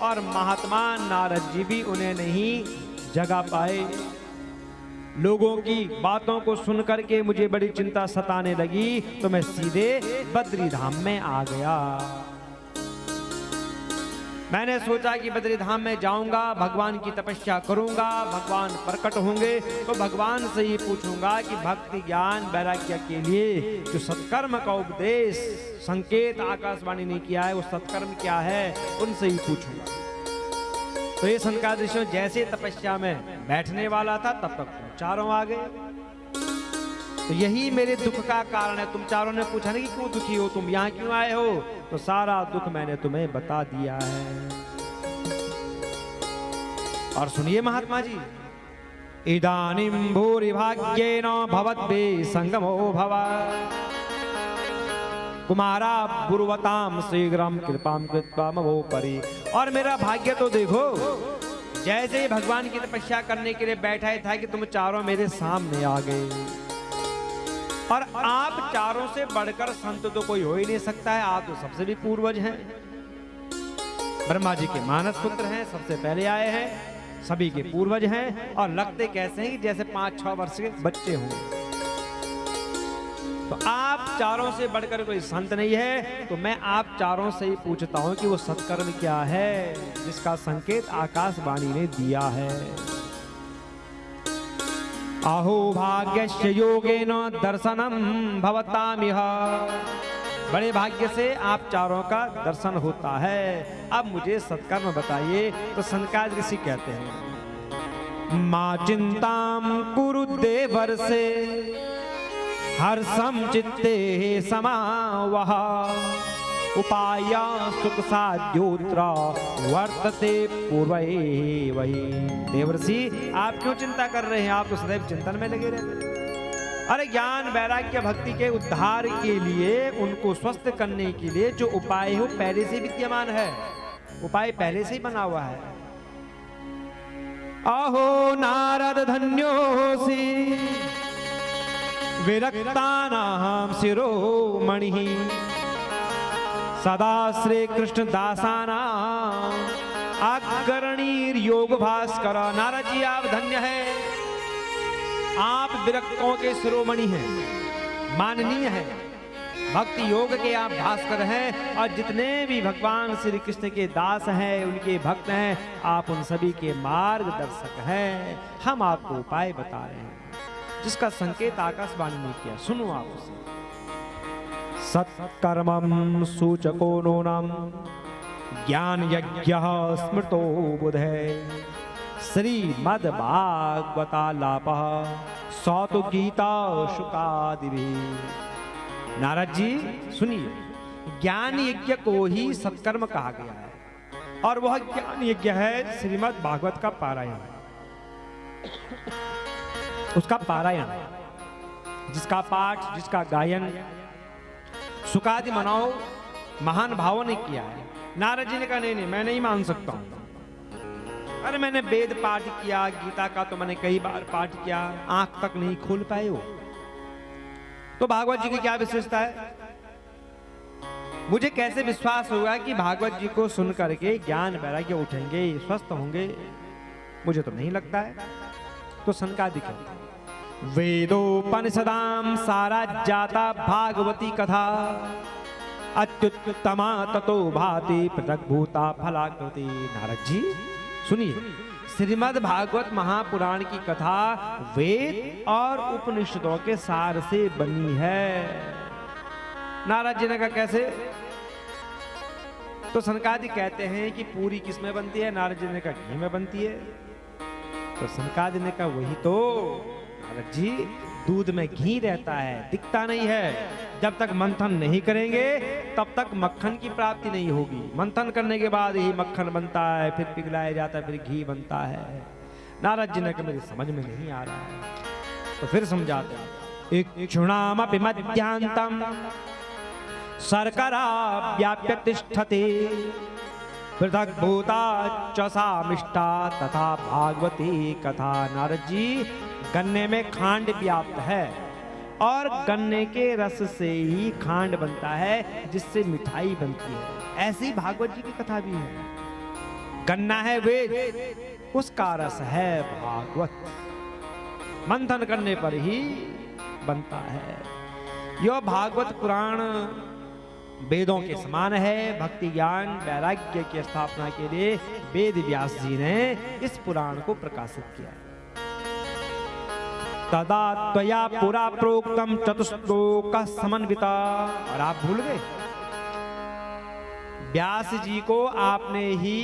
और महात्मा नारद जी भी उन्हें नहीं जगा पाए। लोगों की बातों को सुन करके मुझे बड़ी चिंता सताने लगी, तो मैं सीधे बद्री धाम में आ गया। मैंने सोचा कि बद्री धाम में जाऊंगा, भगवान की तपस्या करूंगा, भगवान प्रकट होंगे तो भगवान से ही पूछूंगा कि भक्ति ज्ञान वैराग्य के लिए जो सत्कर्म का उपदेश संकेत आकाशवाणी ने किया है वो सत्कर्म क्या है, उनसे ही पूछूंगा। तो ये सनकादिक ऋषियों जैसे तपस्या में बैठने वाला था तब तक तुम चारों आ गए। तो यही मेरे दुख का कारण है। तुम चारों ने पूछा नहीं कि क्यों दुखी हो, तुम यहाँ क्यों आए हो, तो सारा दुख मैंने तुम्हें बता दिया है। और सुनिए महात्मा जी, इदानीं भूरि भाग्येन भवद्भिः संगमो भवा कुमारा बुर्वताम शीघ्रम कृपाम कृत्वा ममो परि। और मेरा भाग्य तो देखो, जैसे ही भगवान की तपस्या करने के लिए बैठा था कि तुम चारों मेरे सामने आ गए। और आप चारों से बढ़कर संत तो कोई हो ही नहीं सकता है, आप तो सबसे भी पूर्वज हैं, ब्रह्मा जी के मानस पुत्र हैं, सबसे पहले आए हैं, सभी के पूर्वज हैं। और लगते कैसे हैं कि जैसे 5-6 वर्ष के बच्चे होंगे। तो आप चारों से बढ़कर कोई संत नहीं है, तो मैं आप चारों से ही पूछता हूं कि वो सत्कर्म क्या है जिसका संकेत आकाशवाणी ने दिया है। अहो भाग्यस्य योगेन दर्शनम भवतामिह। बड़े भाग्य से आप चारों का दर्शन होता है। अब मुझे सत्कर्म बताइए। तो सनकादिक ऋषि कहते हैं, मां चिंताम कुरु देवर्षे हर्षम चित्ते समावह उपाय सुख साध्योत्र वर्तते पूर्वे वही। देवर्षि आप क्यों चिंता कर रहे हैं, आप तो सदैव चिंतन में लगे रहते हैं। अरे ज्ञान वैराग्य भक्ति के उद्धार के लिए, उनको स्वस्थ करने के लिए जो उपाय हो पहले से विद्यमान है, उपाय पहले से ही बना हुआ है। अहो नारद धन्योसी विरक्तानां शिरोमणिः सदा श्री कृष्ण दासानां अग्रणीर योग भास्कर। नारद जी आप धन्य हैं, आप विरक्तों के शिरोमणि हैं, माननीय हैं, भक्ति योग के आप भास्कर हैं। और जितने भी भगवान श्री कृष्ण के दास हैं, उनके भक्त हैं, आप उन सभी के मार्गदर्शक हैं। हम आपको उपाय बता रहे हैं जिसका संकेत आकाशवाणी ने किया, सुनो आप उसे। सत्कर्मं सूचको नूनम ज्ञान यज्ञः स्मृतो बुधे श्रीमद् भागवतालापः सौतु गीता शुकादिभिः। नारद जी सुनिए, ज्ञान यज्ञ को ही सत्कर्म कहा गया है और वह ज्ञान यज्ञ है श्रीमद् भागवत का पारायण, उसका पारायण, जिसका पाठ, जिसका गायन सुकादि मनाओ महान भावों ने किया है। नारद जी ने कहा नहीं मैं नहीं मान सकता हूं। अरे मैंने वेद पाठ किया, गीता का तो मैंने कई बार पाठ किया, आंख तक नहीं खोल पाए हो, तो भागवत जी की क्या विशेषता है? मुझे कैसे विश्वास होगा कि भागवत जी को सुन करके ज्ञान वैराग्य उठेंगे, स्वस्थ होंगे? मुझे तो नहीं लगता है। तो सनकादिक है, वेदोपनिषदां सारा जाता भागवती कथा अत्युत्तमा ततो भाति पृथक भूता फलाकृति। नारद जी सुनिए, श्रीमद् भागवत महापुराण की कथा वेद और उपनिषदों के सार से बनी है। नारद जी ने कहा कैसे? तो सनकादि कहते हैं कि पूरी किसमें बनती है? नारद जी ने कहा घी में बनती है। तो सनकादि ने कहा वही तो नारद जी, दूध में घी रहता है, दिखता नहीं है। जब तक मंथन नहीं करेंगे तब तक मक्खन की प्राप्ति नहीं होगी। मंथन करने के बाद ही मक्खन बनता है, फिर पिघलाया जाता है, फिर घी बनता है। नारद जी ने कहा मेरी समझ में नहीं आ रहा है। तो फिर समझाते हैं, इक्षुणामपि मध्यांतम शर्करा व्याप्य तिष्ठति पृथक भूता च सामिष्टा तथा भागवती कथा। नारद जी, गन्ने में खांड व्याप्त है और गन्ने के रस से ही खांड बनता है, जिससे मिठाई बनती है। ऐसी भागवत जी की कथा भी है। गन्ना है वेद, उसका रस है भागवत। मंथन करने पर ही बनता है। यह भागवत पुराण वेदों के समान है। भक्ति ज्ञान वैराग्य की स्थापना के लिए वेद व्यास जी ने इस पुराण को प्रकाशित किया। तदा त्वया पुरा प्रोक्तम चतुश्लोक समन्विता। और आप भूल गए, व्यास जी को आपने ही